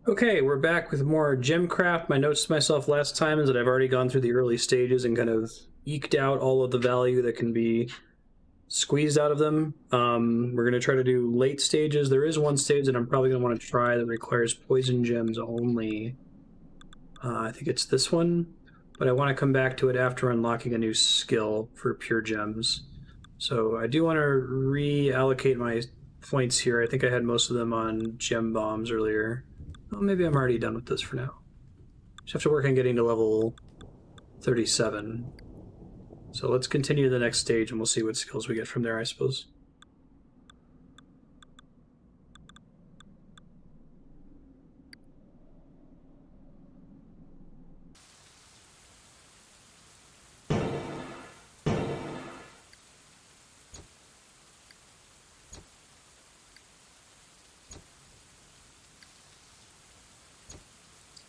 Okay, we're back with more GemCraft. My notes to myself last time is that I've already gone through the early stages and kind of eked out all of the value that can be squeezed out of them. We're going to try to do late stages. There is one stage that I'm probably going to want to try that requires poison gems only. I think it's this one, but I want to come back to it after unlocking a new skill for pure gems. So I do want to reallocate my points here. I think I had most of them on gem bombs earlier. Well, maybe I'm already done with this for now. Just have to work on getting to level 37. So let's continue to the next stage and we'll see what skills we get from there, I suppose.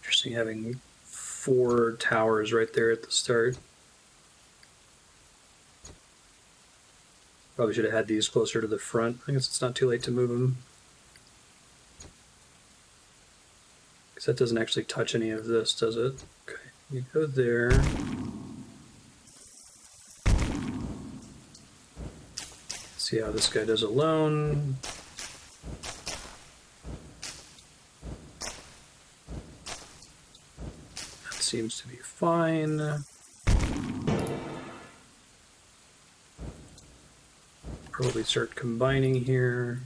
Interesting having 4 towers right there at the start. Probably should have had these closer to the front. I guess it's not too late to move them. Because that doesn't actually touch any of this, does it? Okay, you go there. See how this guy does alone. That seems to be fine. Probably start combining here.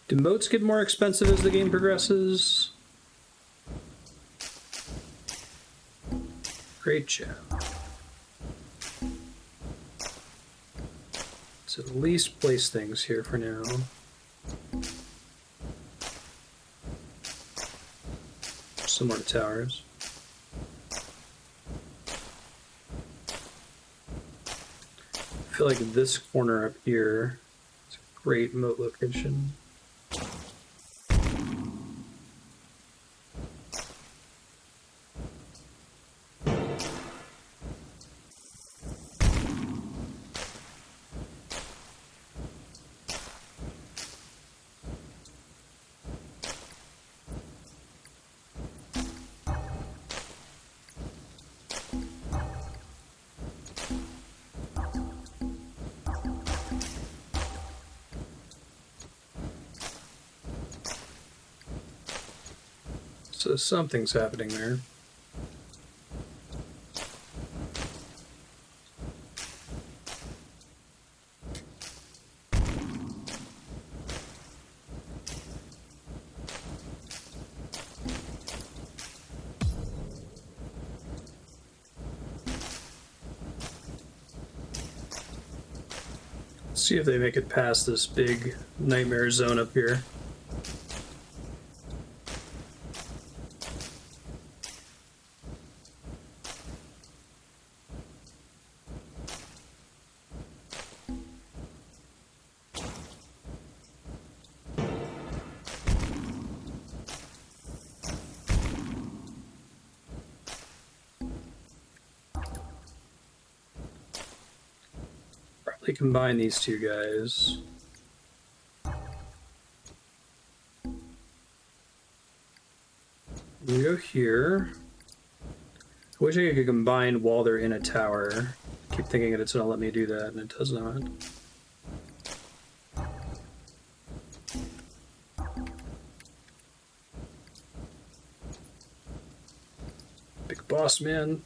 Do moats get more expensive as the game progresses? Great job. Let's at least place things here for now. Some more towers. I feel like this corner up here is a great moat location. So something's happening there. Let's see if they make it past this big nightmare zone up here. Combine these two guys. We go here. I wish I could combine while they're in a tower. I keep thinking that it's going to let me do that, and it does not. Big boss man.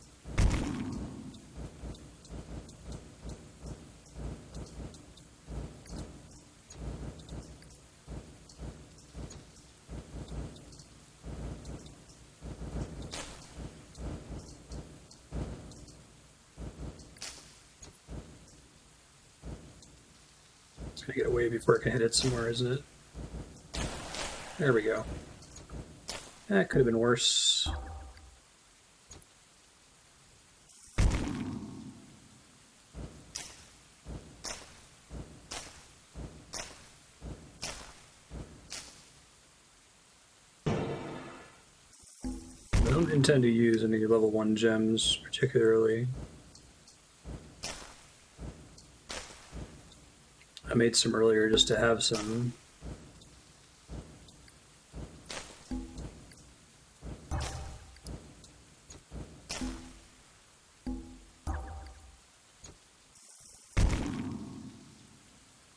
Gonna get away before I can hit it somewhere, isn't it? There we go. That could have been worse. I don't intend to use any level 1 gems particularly. I made some earlier just to have some.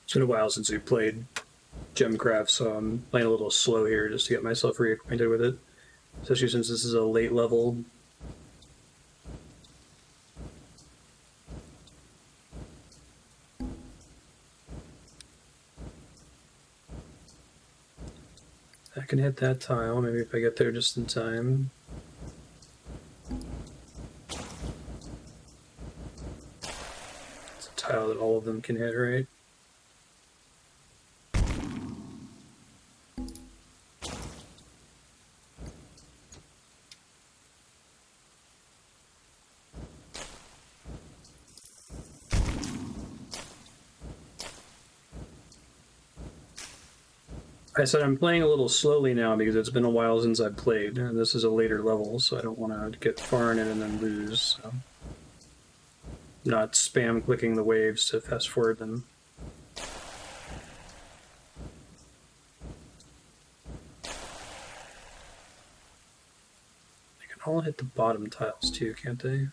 It's been a while since we played GemCraft, so I'm playing a little slow here just to get myself reacquainted with it. Especially since this is a late level. I can hit that tile, maybe if I get there just in time. It's a tile that all of them can hit, right? I said I'm playing a little slowly now because it's been a while since I've played, and this is a later level, so I don't want to get far in it and then lose. So. Not spam clicking the waves to fast forward them. They can all hit the bottom tiles too, can't they?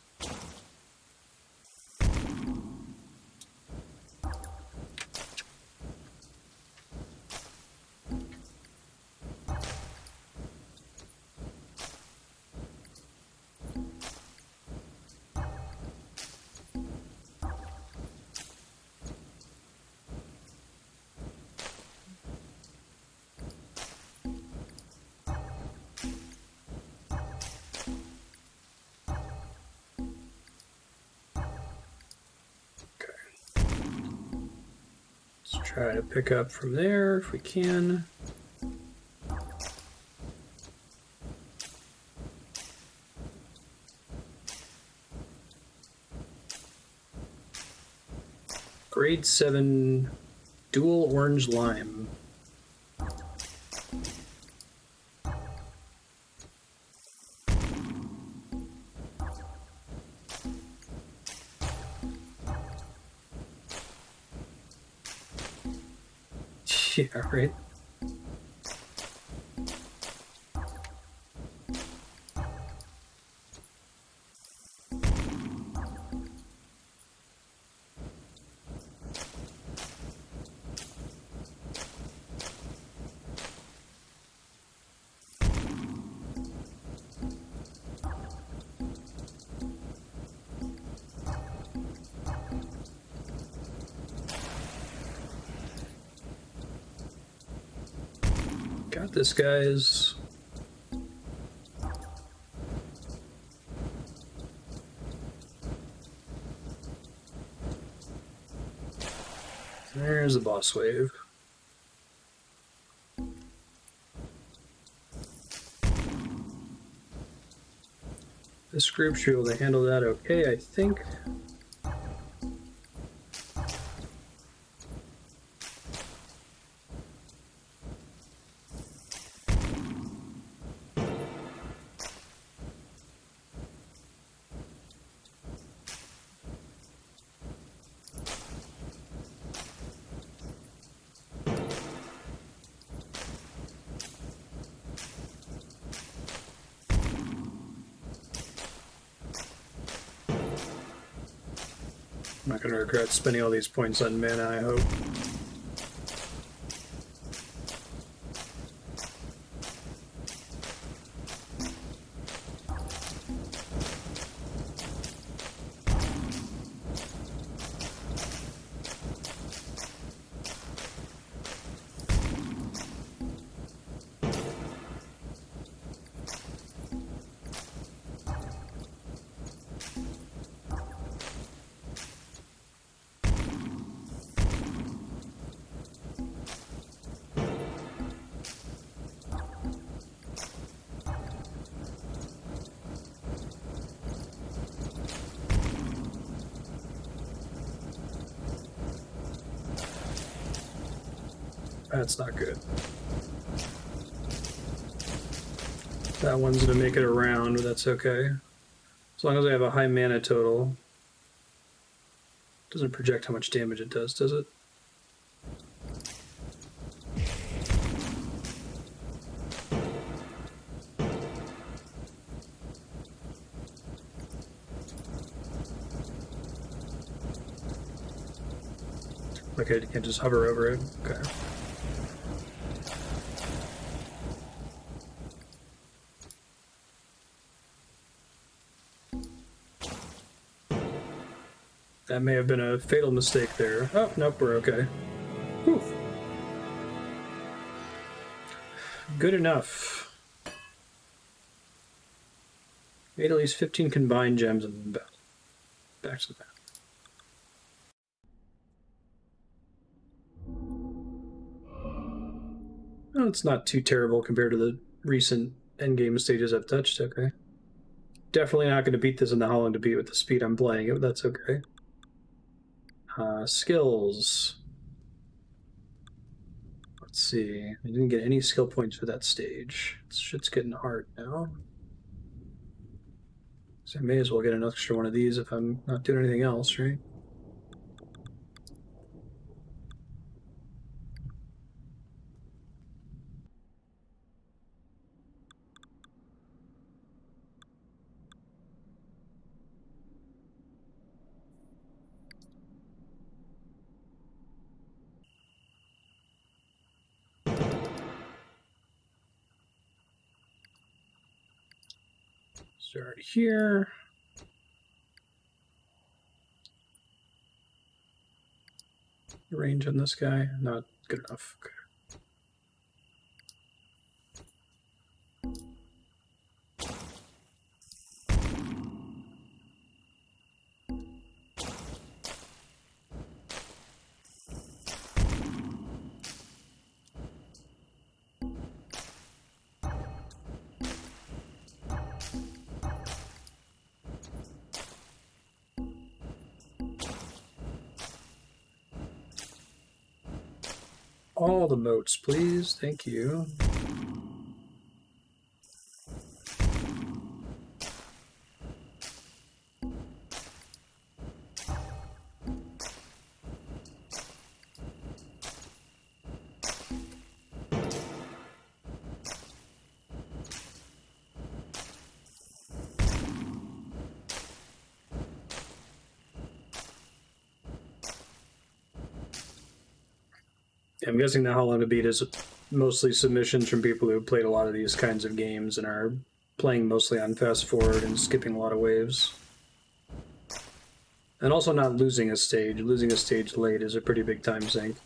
Try to pick up from there if we can. Grade 7 dual orange lime. Yeah, right. Got this, guys. There's the boss wave. This group should be able to handle that okay, I think. I'm not going to regret spending all these points on mana, I hope. That's not good. That one's gonna make it around, but that's okay. As long as I have a high mana total. Doesn't project how much damage it does it? Okay, you can't just hover over it. Okay. That may have been a fatal mistake there. Oh, nope, we're okay. Whew. Good enough. Made at least 15 combined gems and back to the map. Oh, it's not too terrible compared to the recent endgame stages I've touched, okay. Definitely not going to beat this in the Hollow to beat with the speed I'm playing it, but that's okay. Skills. Let's see. I didn't get any skill points for that stage. Shit's getting hard now. So I may as well get an extra one of these if I'm not doing anything else, right? Start here. The range on this guy, not good enough. Okay. All the motes, please. Thank you. I'm guessing How Long to Beat is mostly submissions from people who have played a lot of these kinds of games and are playing mostly on fast forward and skipping a lot of waves. And also not losing a stage. Losing a stage late is a pretty big time sink.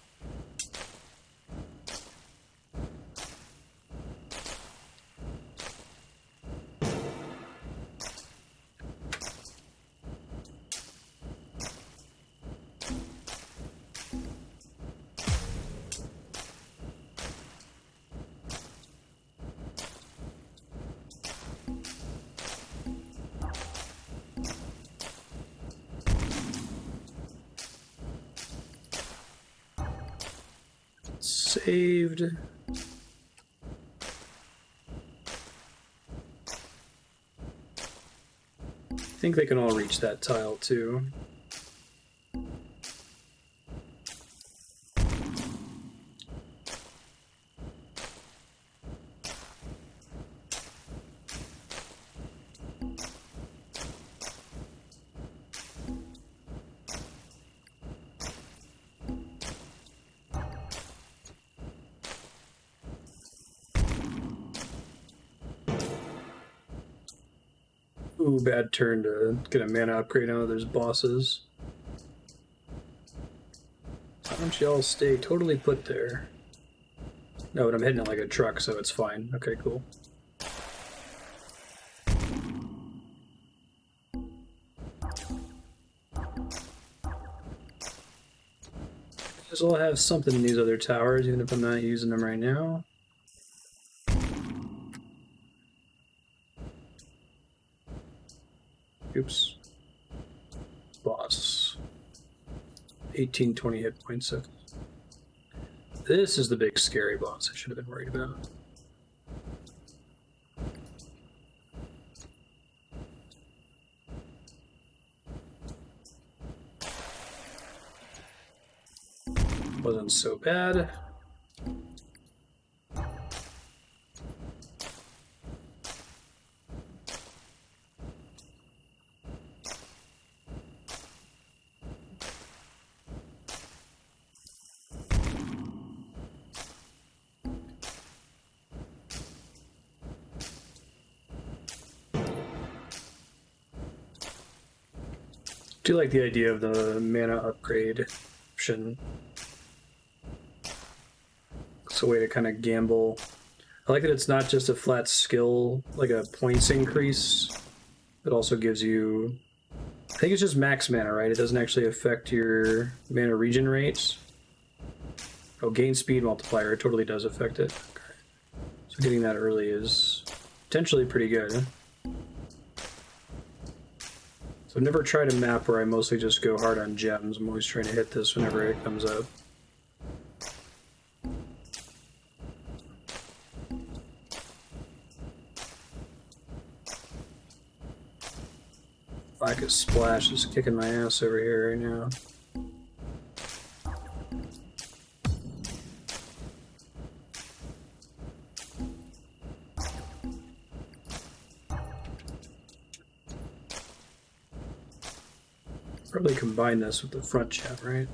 Saved. I think they can all reach that tile too. Ooh, bad turn to get a mana upgrade out of those bosses. Why don't you all stay totally put there? No, but I'm hitting it like a truck, so it's fine. Okay, cool. Guess I'll have something in these other towers, even if I'm not using them right now. Oops. Boss. 18, 20 hit points. So this is the big scary boss I should have been worried about. wasn't so bad. I do like the idea of the mana upgrade option. It's a way to kind of gamble. I like that it's not just a flat skill, like a points increase. It also gives you, I think it's just max mana, right? It doesn't actually affect your mana regen rates. Oh, gain speed multiplier, it totally does affect it. Okay. So getting that early is potentially pretty good. So I've never tried a map where I mostly just go hard on gems. I'm always trying to hit this whenever it comes up. Vodka Splash is kicking my ass over here right now. Probably combine this with the front chat, right?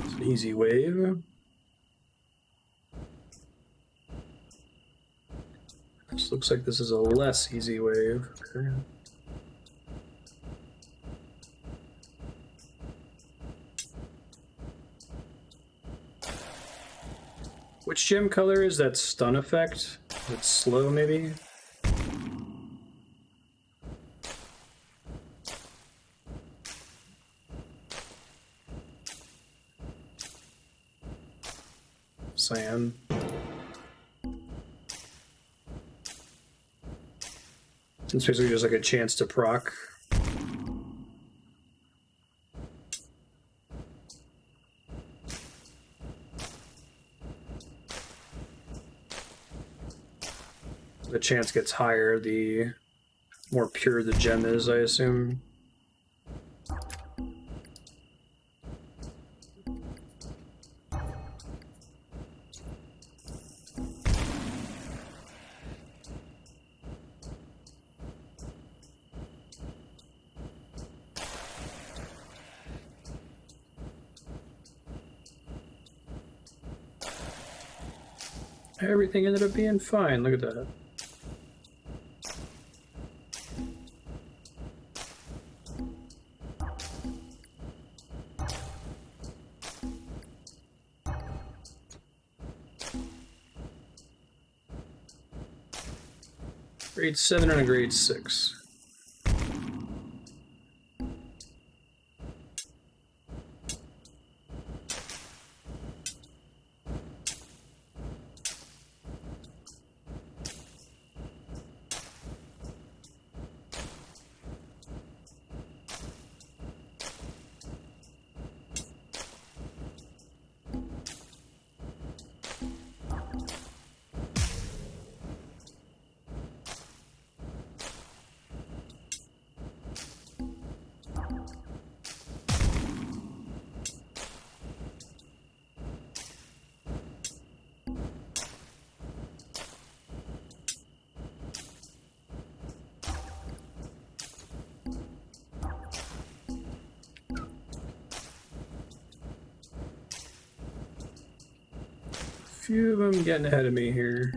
It's an easy wave. This looks like this is a less easy wave. Okay. Which gem color is that stun effect? It's slow, maybe? Cyan. It's basically just like a chance to proc. The chance gets higher the more pure the gem is, I assume. Everything ended up being fine. Look at that. Grade 7 and a grade 6. Few of them getting ahead of me here.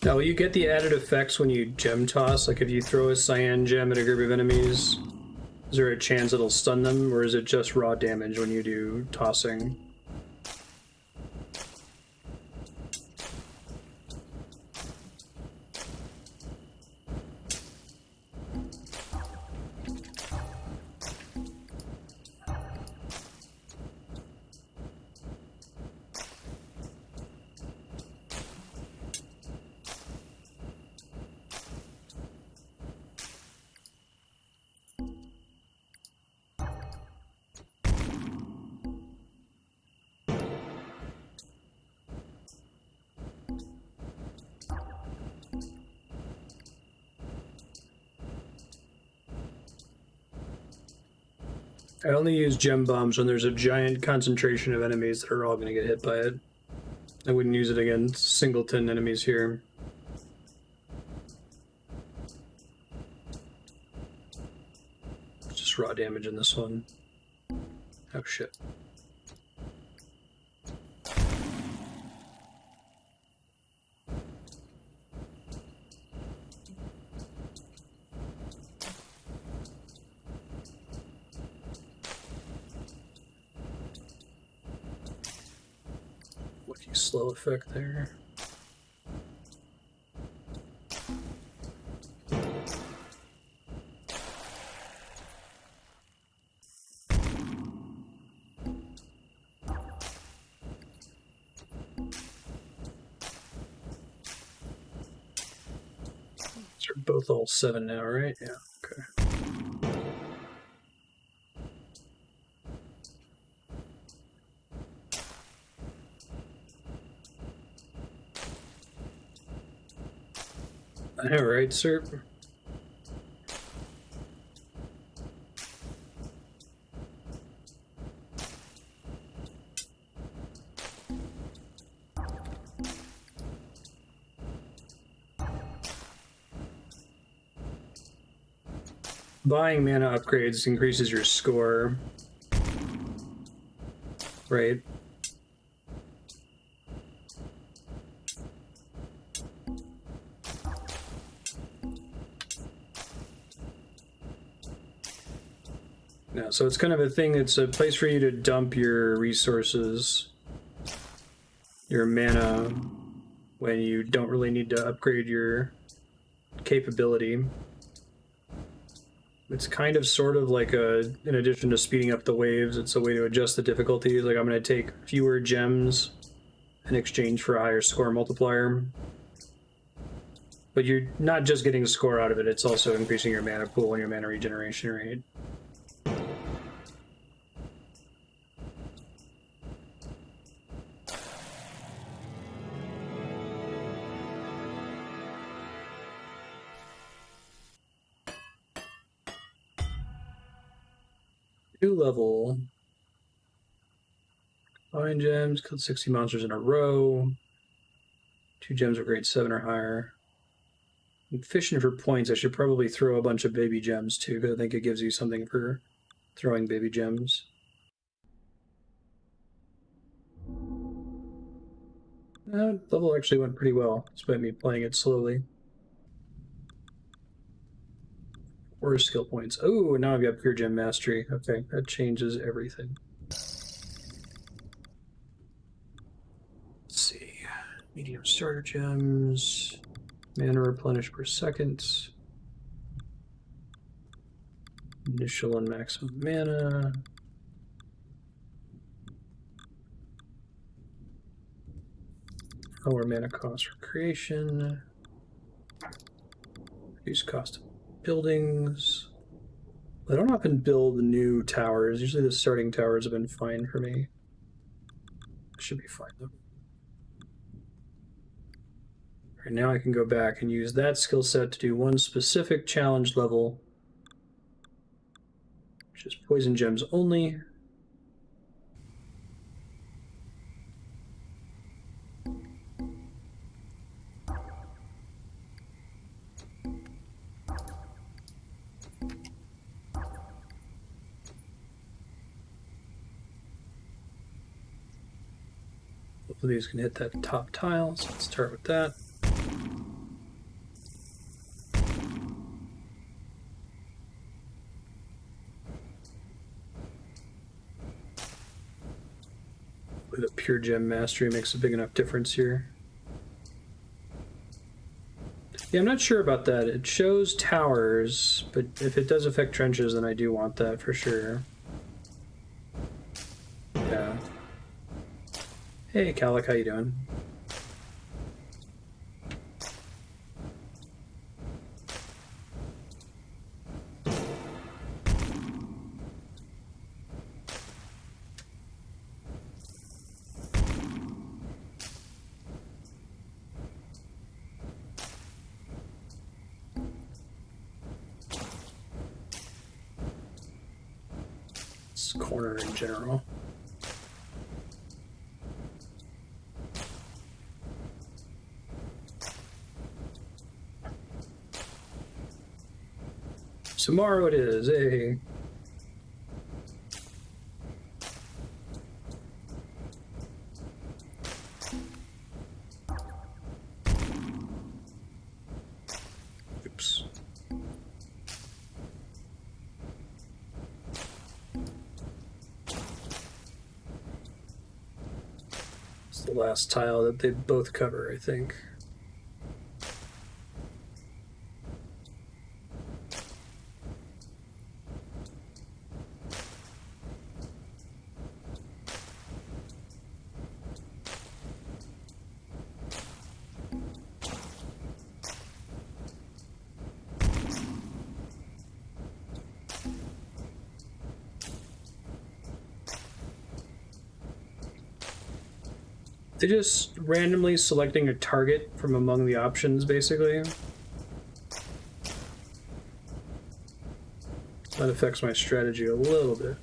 Now, will you get the added effects when you gem toss? Like if you throw a cyan gem at a group of enemies, is there a chance it'll stun them, or is it just raw damage when you do tossing? I only use gem bombs when there's a giant concentration of enemies that are all going to get hit by it. I wouldn't use it against singleton enemies here. It's just raw damage in this one. Oh shit. Slow effect there. These are both all 7 now, right? Yeah, okay. All right, sir. Buying mana upgrades increases your score, right? Yeah, so it's kind of a thing, it's a place for you to dump your resources, your mana, when you don't really need to upgrade your capability. It's kind of sort of like in addition to speeding up the waves, it's a way to adjust the difficulties. Like I'm going to take fewer gems in exchange for a higher score multiplier. But you're not just getting a score out of it, it's also increasing your mana pool and your mana regeneration rate. New level. Fine gems, killed 60 monsters in a row. 2 gems of grade 7 or higher. I'm fishing for points. I should probably throw a bunch of baby gems too, because I think it gives you something for throwing baby gems. Level actually went pretty well, despite me playing it slowly. Or skill points. Oh, now I've got pure gem mastery. Okay, that changes everything. Let's see. Medium starter gems. Mana replenished per second. Initial and maximum mana. Lower mana cost for creation. Reduce cost of buildings. I don't often build new towers. Usually the starting towers have been fine for me. Should be fine though. Right now I can go back and use that skill set to do one specific challenge level, which is poison gems only. Both of these can hit that top tile, so let's start with that. Hopefully the pure gem mastery makes a big enough difference here. Yeah, I'm not sure about that. It shows towers, but if it does affect trenches, then I do want that for sure. Yeah. Hey, Calic, how you doing? Corner in general. Tomorrow it is, hey. Oops. The last tile that they both cover, I think. They're just randomly selecting a target from among the options, basically. That affects my strategy a little bit.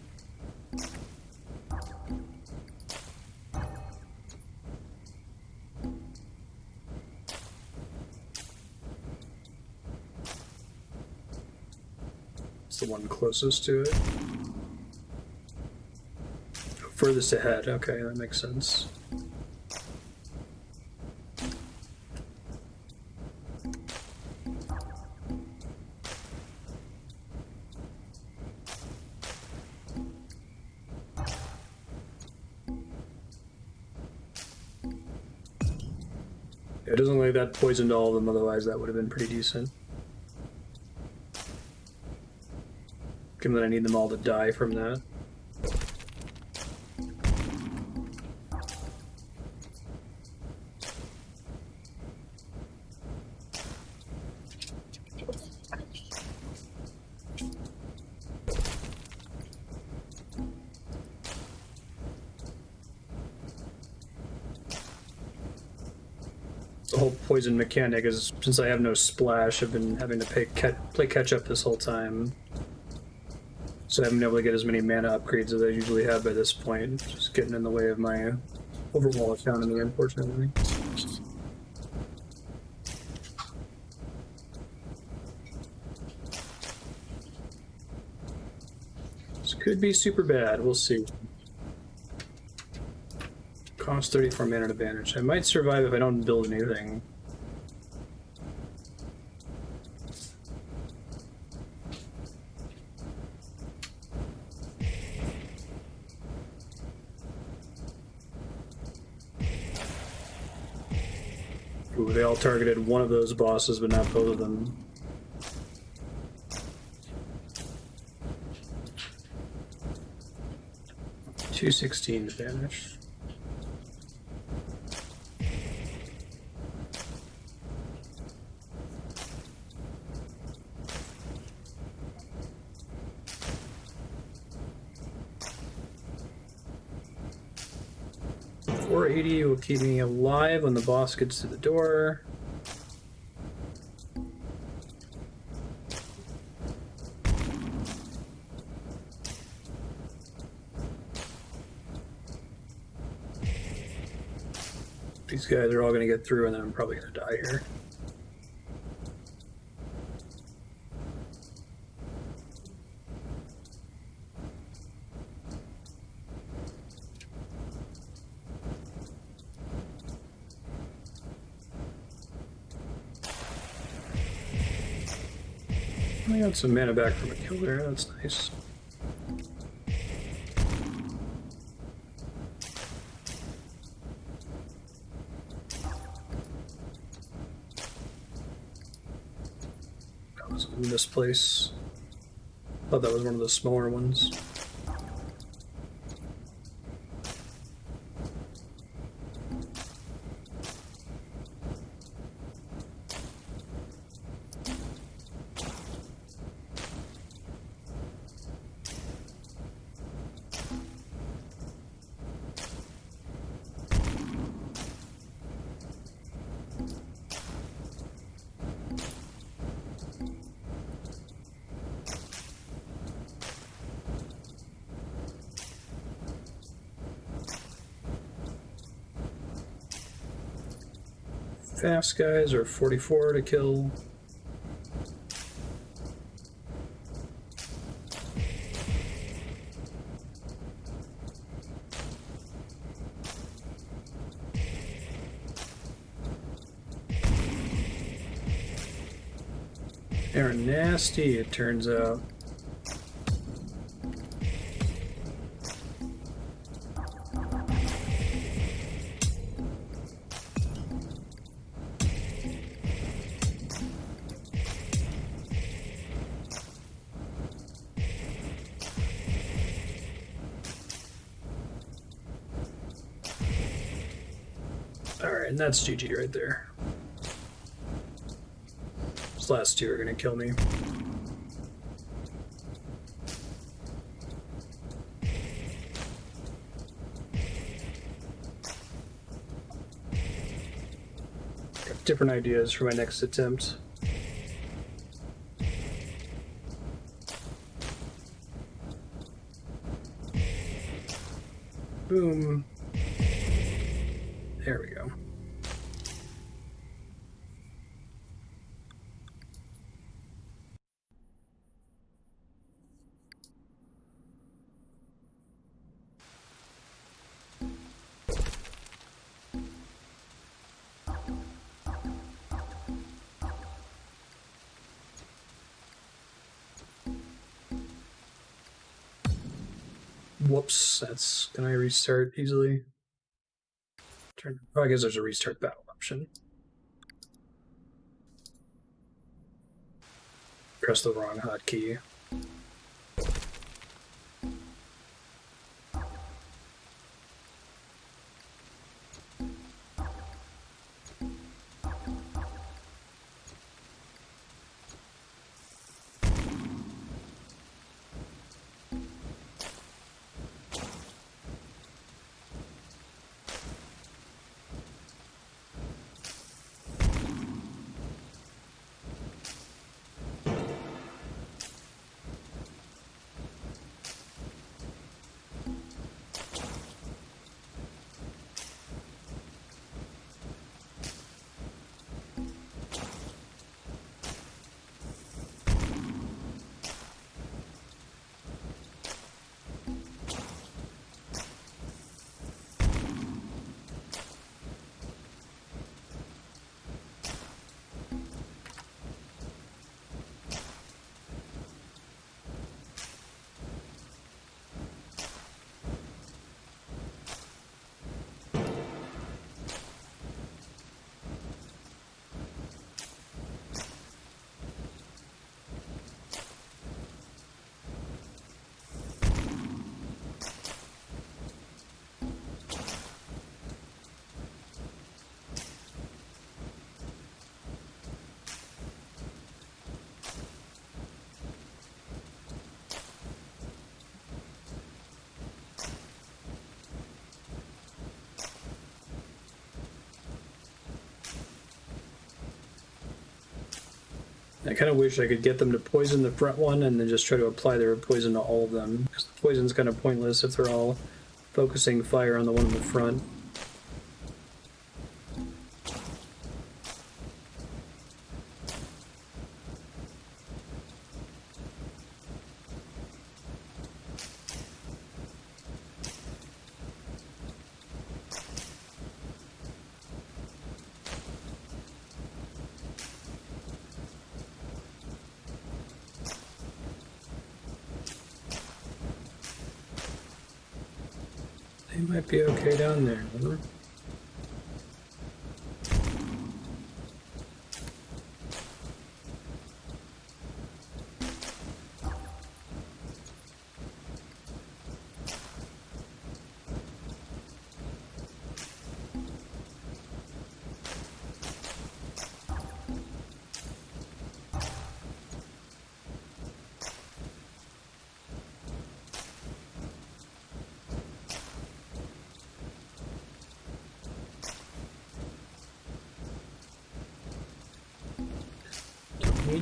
It's the one closest to it. Furthest ahead, okay, that makes sense. It doesn't look like that poisoned all of them, otherwise that would have been pretty decent. Given that I need them all to die from that. The whole poison mechanic is, since I have no splash, I've been having to play catch up this whole time. So I haven't been able to get as many mana upgrades as I usually have by this point. Just getting in the way of my overall economy, unfortunately. This could be super bad, we'll see. Cost 34 mana advantage. I might survive if I don't build anything. Ooh, they all targeted one of those bosses, but not both of them. $216 damage. $480 will keep me alive when the boss gets to the door. These guys are all going to get through, and then I'm probably going to die here. I got some mana back from a kill there, that's nice. this place. Thought that was one of the smaller ones. Fast guys are 44 to kill. They're nasty, it turns out. Alright, and that's GG right there. These last two are gonna kill me. Got different ideas for my next attempt. Boom. There we go. Whoops, that's... Can I restart easily? Oh, I guess there's a restart battle option. Press the wrong hotkey. I kind of wish I could get them to poison the front one and then just try to apply their poison to all of them, because the poison's kind of pointless if they're all focusing fire on the one in the front. They might be okay down there. Huh?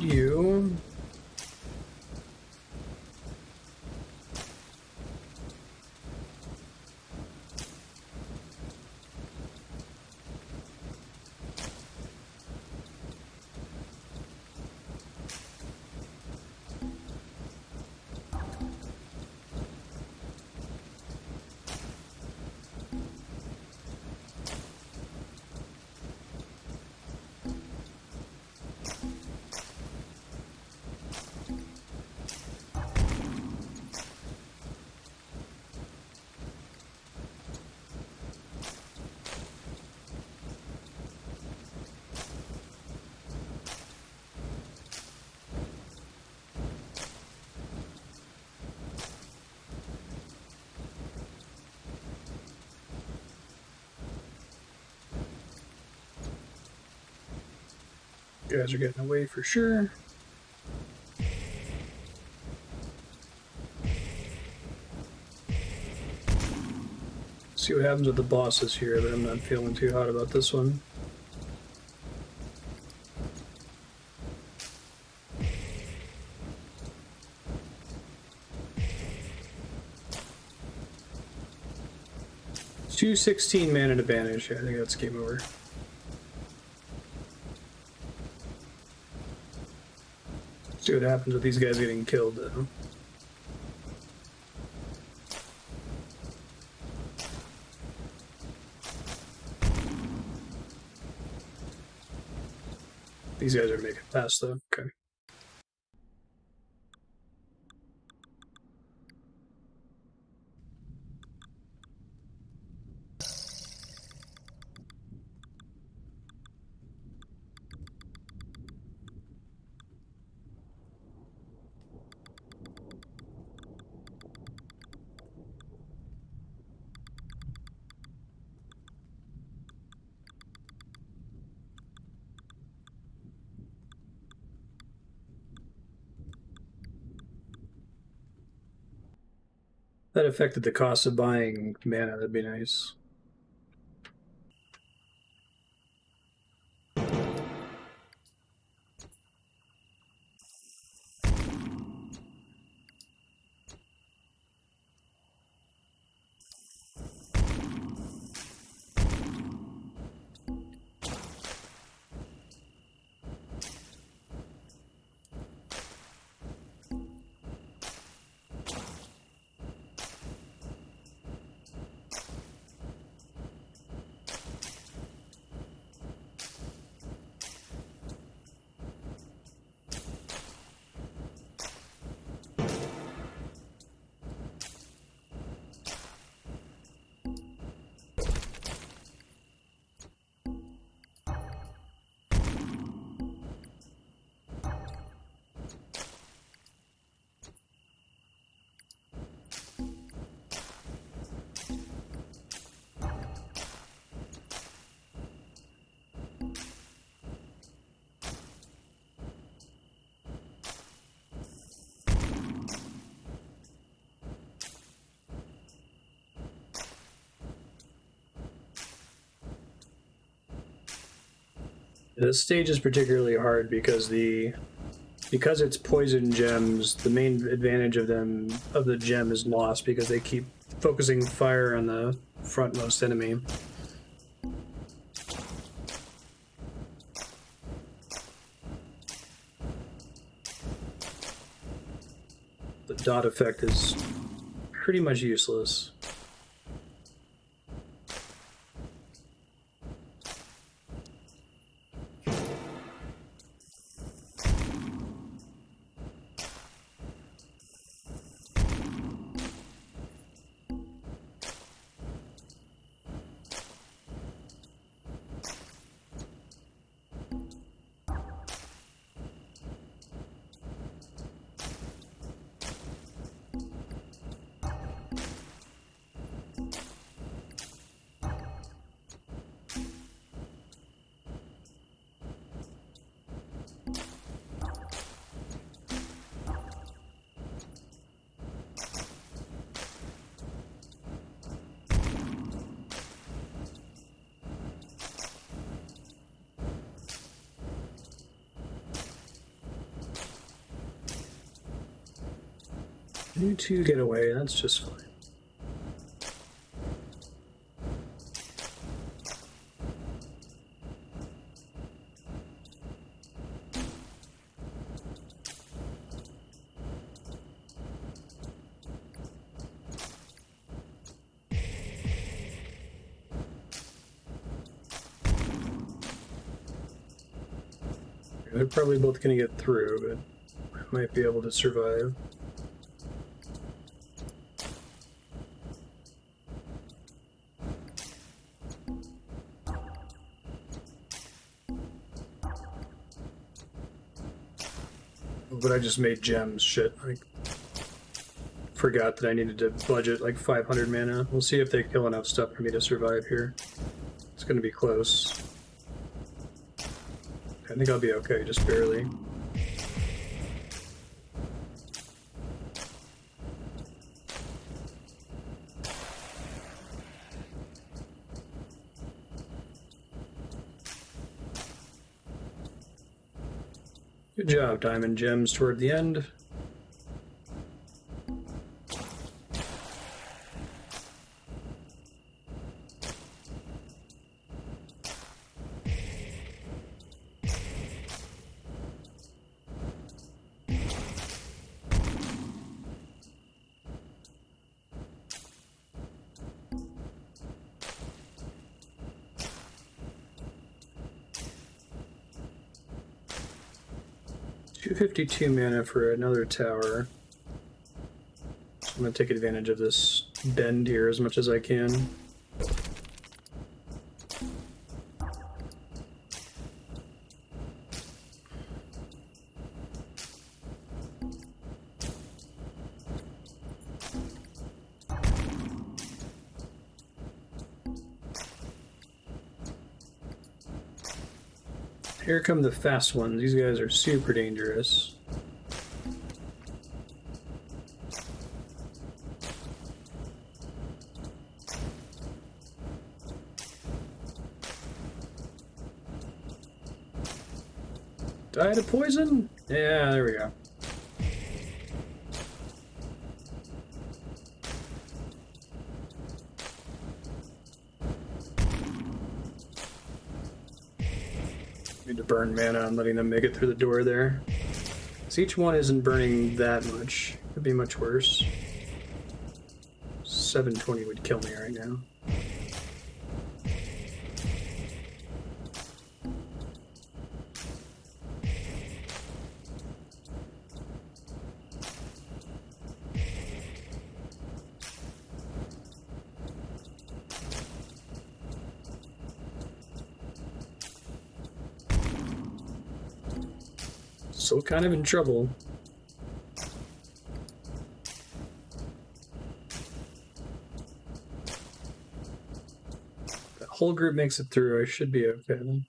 need you. You guys are getting away for sure. See what happens with the bosses here, but I'm not feeling too hot about this one. Two 16-man advantage. Yeah, I think that's game over. See what happens with these guys getting killed, though. These guys are making it past, though. Okay. That affected the cost of buying mana. That'd be nice. This stage is particularly hard because it's poison gems. The main advantage of the gem is lost because they keep focusing fire on the frontmost enemy. The dot effect is pretty much useless. You two get away, that's just fine. They're probably both going to get through, but I might be able to survive. But I just made gems. Shit. I forgot that I needed to budget like 500 mana. We'll see if they kill enough stuff for me to survive here. It's going to be close. I think I'll be okay, just barely. Good job, Diamond Gems toward the end. $252 mana for another tower. So I'm going to take advantage of this bend here as much as I can. Here come the fast ones. These guys are super dangerous. Die to poison? Yeah, there we go. Need to burn mana and letting them make it through the door there. Because each one isn't burning that much. Could be much worse. 720 would kill me right now. Still kind of in trouble. The whole group makes it through. I should be okay. Oh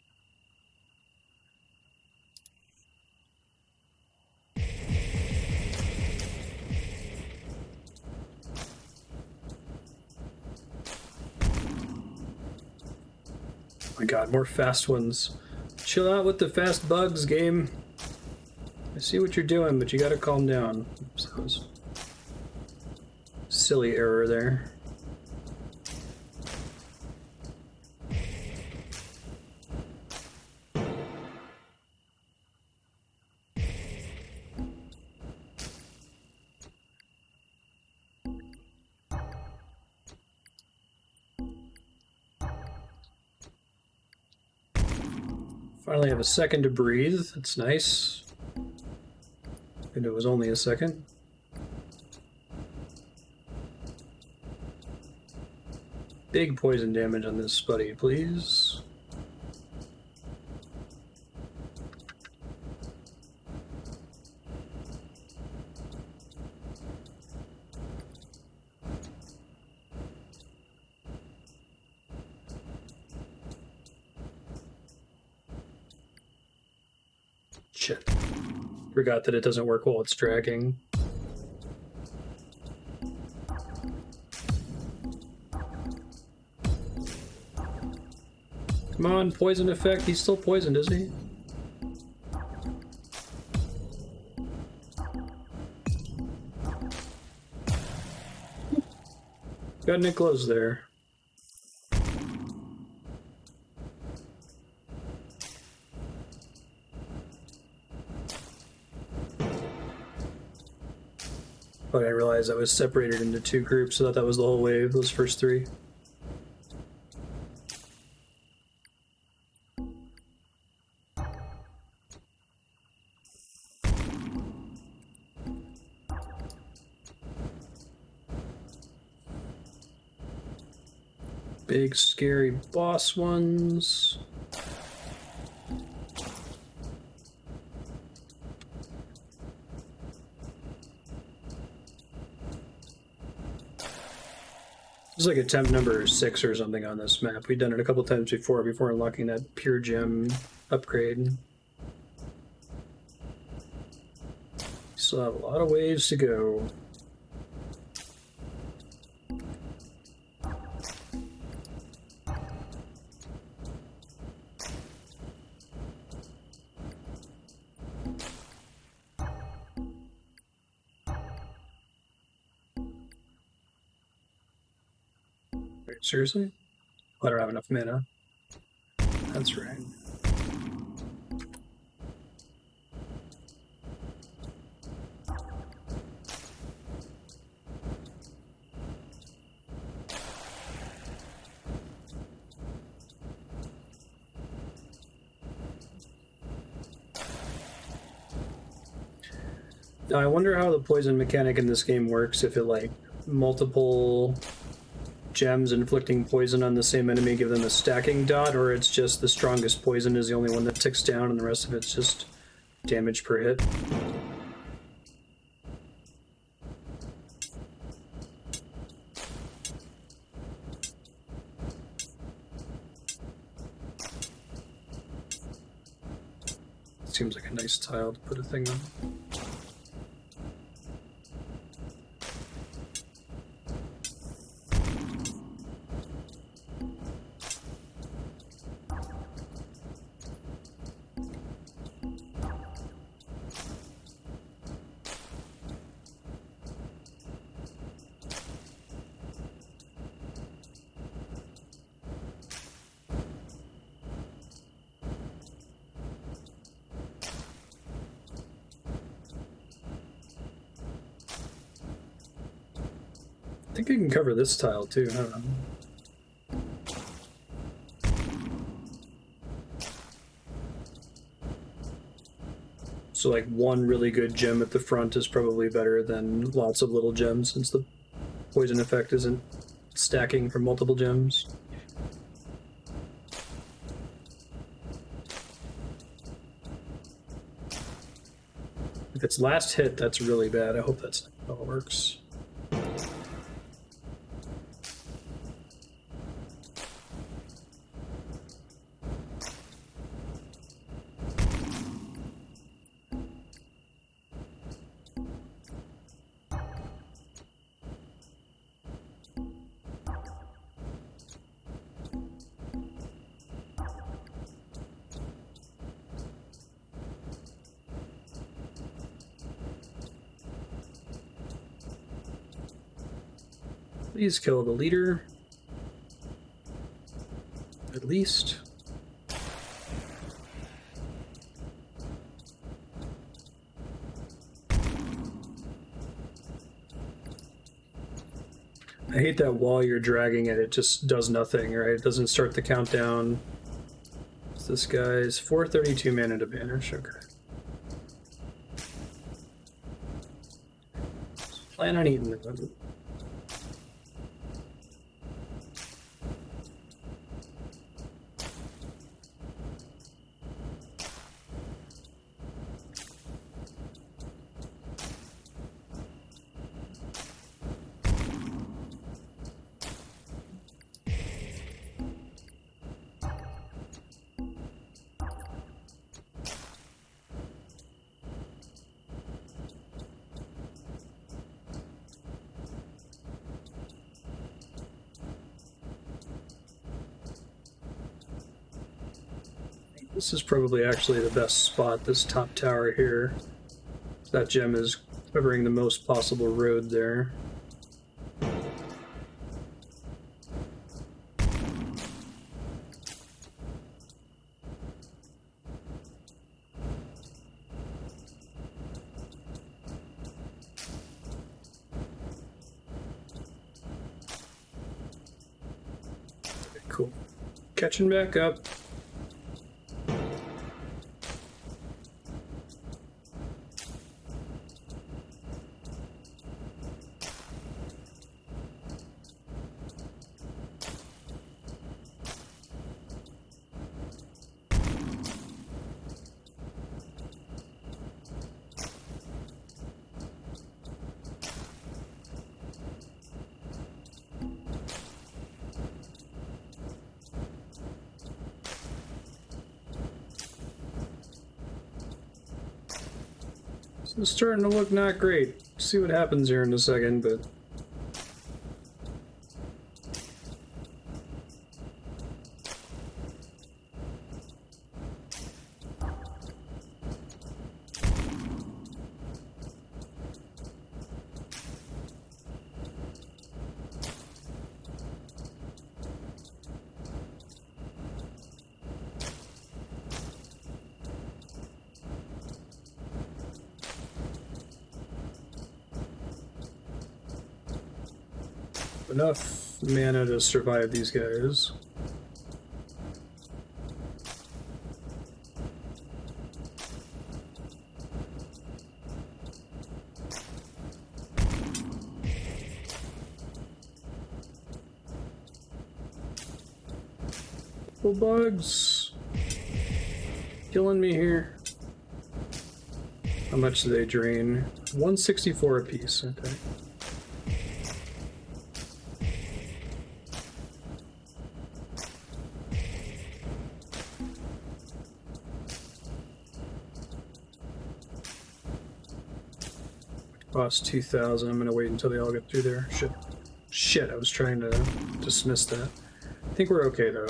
my god, more fast ones. Chill out with the fast bugs, game. I see what you're doing, but you gotta calm down. Oops, that was silly error there. Finally have a second to breathe. That's nice. And it was only a second. Big poison damage on this buddy, please. Shit. Forgot that it doesn't work while it's dragging. Come on, poison effect. He's still poisoned, isn't he? Got Nick close there. Oh, I realized I was separated into two groups. I thought that was the whole wave, those first three. Big, scary boss ones. It's like attempt number 6 or something on this map. We've done it a couple times before unlocking that pure gem upgrade. Still have a lot of ways to go. Wait, seriously? I don't have enough mana. That's right. Now, I wonder how the poison mechanic in this game works, if it, like, multiple gems inflicting poison on the same enemy give them a stacking dot, or it's just the strongest poison is the only one that ticks down and the rest of it's just damage per hit. Seems like a nice tile to put a thing on. I think I can cover this tile too, I don't know. So like one really good gem at the front is probably better than lots of little gems, since the poison effect isn't stacking from multiple gems. If it's last hit, that's really bad. I hope that's how it works. Please kill the leader. At least. I hate that while you're dragging it, it just does nothing, right? It doesn't start the countdown. This guy's 432 mana to banish, okay. Plan on eating them. This is probably actually the best spot, this top tower here. That gem is covering the most possible road there. Cool. Catching back up. It's starting to look not great. See what happens here in a second, but... enough mana to survive these guys. Couple bugs killing me here. How much do they drain? 164 apiece. Okay. Cost 2,000. I'm gonna wait until they all get through there. Shit, I was trying to dismiss that. I think we're okay though.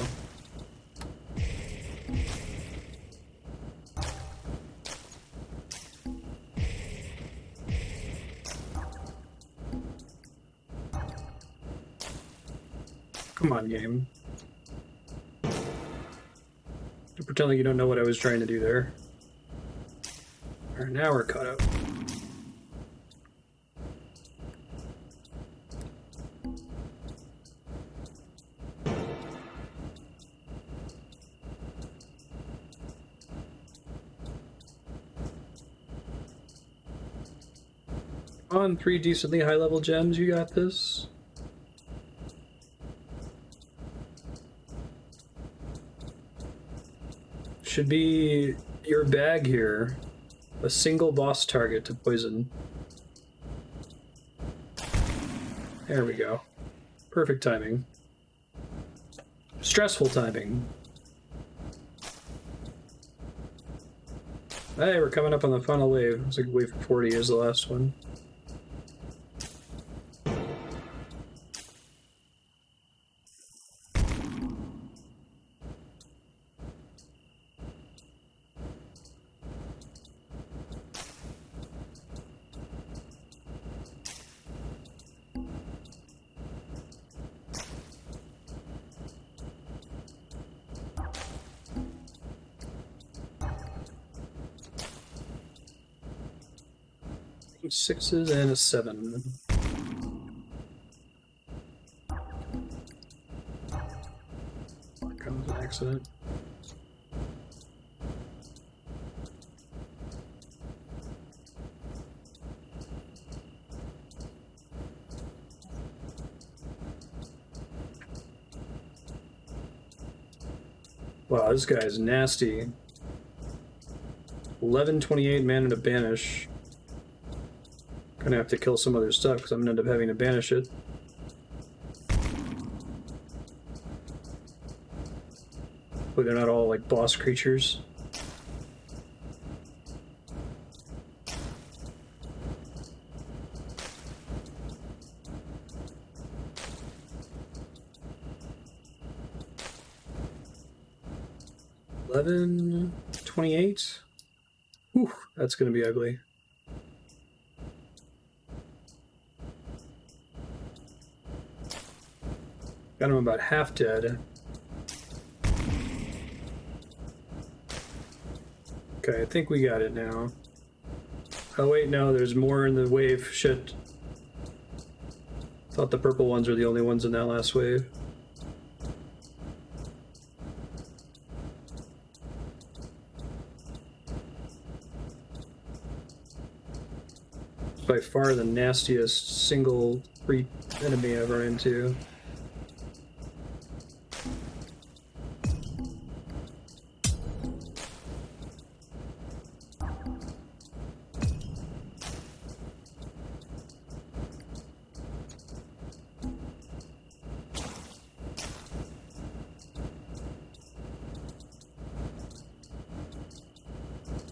Come on, game. You're pretending you don't know what I was trying to do there. Alright, now we're caught up. On 3 decently high-level gems, you got this. Should be your bag here. A single boss target to poison. There we go. Perfect timing. Stressful timing. Hey, we're coming up on the final wave. It's like wave 40 is the last one. Sixes and a 7. Here comes an accident. Wow, this guy is nasty. 1128 mana to banish. Gonna have to kill some other stuff because I'm gonna end up having to banish it. Hopefully they're not all like boss creatures. $11.28. Whew, that's gonna be ugly. Got him about half dead. Okay, I think we got it now. Oh wait, no, there's more in the wave. Shit. Thought the purple ones were the only ones in that last wave. by far the nastiest single free enemy I've run into.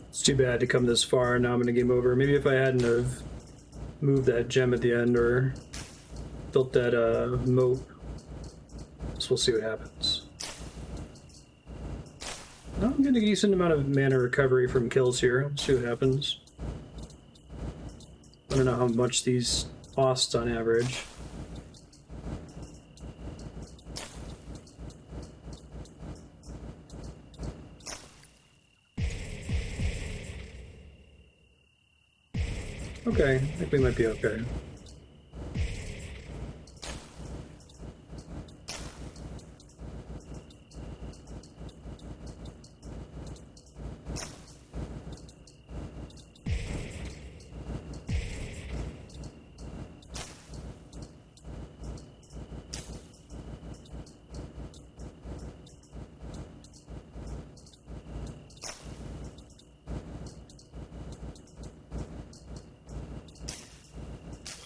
It's too bad to come this far. Now I'm gonna game over. Maybe if I hadn't have moved that gem at the end or built that moat. So we'll see what happens. I'm getting a decent amount of mana recovery from kills here. Let's see what happens. I don't know how much these cost on average. Okay, I think we might be okay.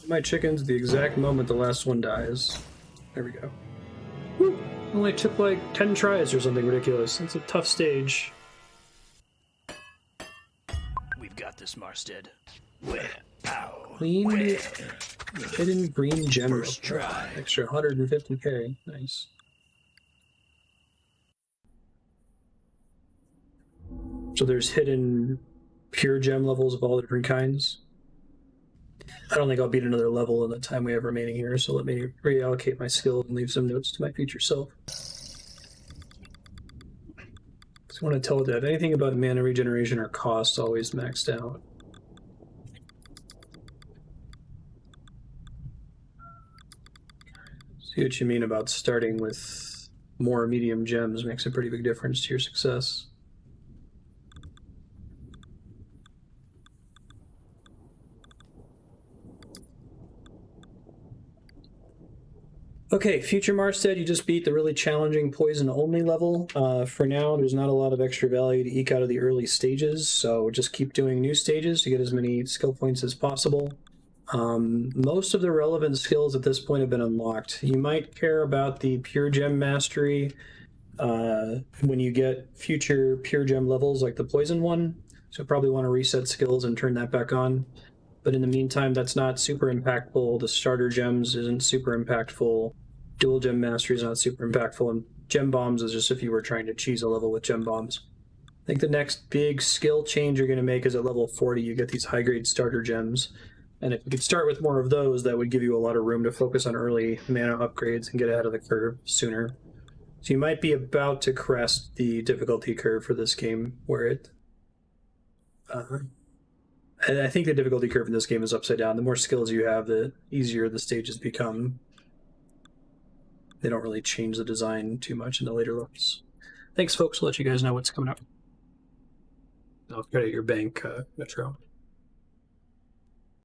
My chickens the exact moment the last one dies. There we go. Woo! Only took like 10 tries or something ridiculous. It's a tough stage. We've got this, Marstead. Where? Ow. Clean Where? hidden green gem. First try. Extra 150k. Nice. So there's hidden pure gem levels of all the different kinds. I don't think I'll beat another level in the time we have remaining here, so let me reallocate my skills and leave some notes to my future self. Just want to tell it that anything about mana regeneration or cost always maxed out. See what you mean about starting with more medium gems makes a pretty big difference to your success. Okay, Future Marstead, you just beat the really challenging poison-only level. For now, there's not a lot of extra value to eke out of the early stages, so just keep doing new stages to get as many skill points as possible. Most of the relevant skills at this point have been unlocked. You might care about the Pure Gem Mastery when you get future Pure Gem levels like the Poison one, so probably want to reset skills and turn that back on. But in the meantime, that's not super impactful. The starter gems isn't super impactful. Dual gem mastery is not super impactful. And gem bombs is just if you were trying to cheese a level with gem bombs. I think the next big skill change you're going to make is at level 40, you get these high-grade starter gems. And if you could start with more of those, that would give you a lot of room to focus on early mana upgrades and get ahead of the curve sooner. So you might be about to crest the difficulty curve for this game, where it... I think the difficulty curve in this game is upside down. The more skills you have, the easier the stages become. They don't really change the design too much in the later levels. Thanks, folks. I'll let you guys know what's coming up. I'll credit your bank, Metro.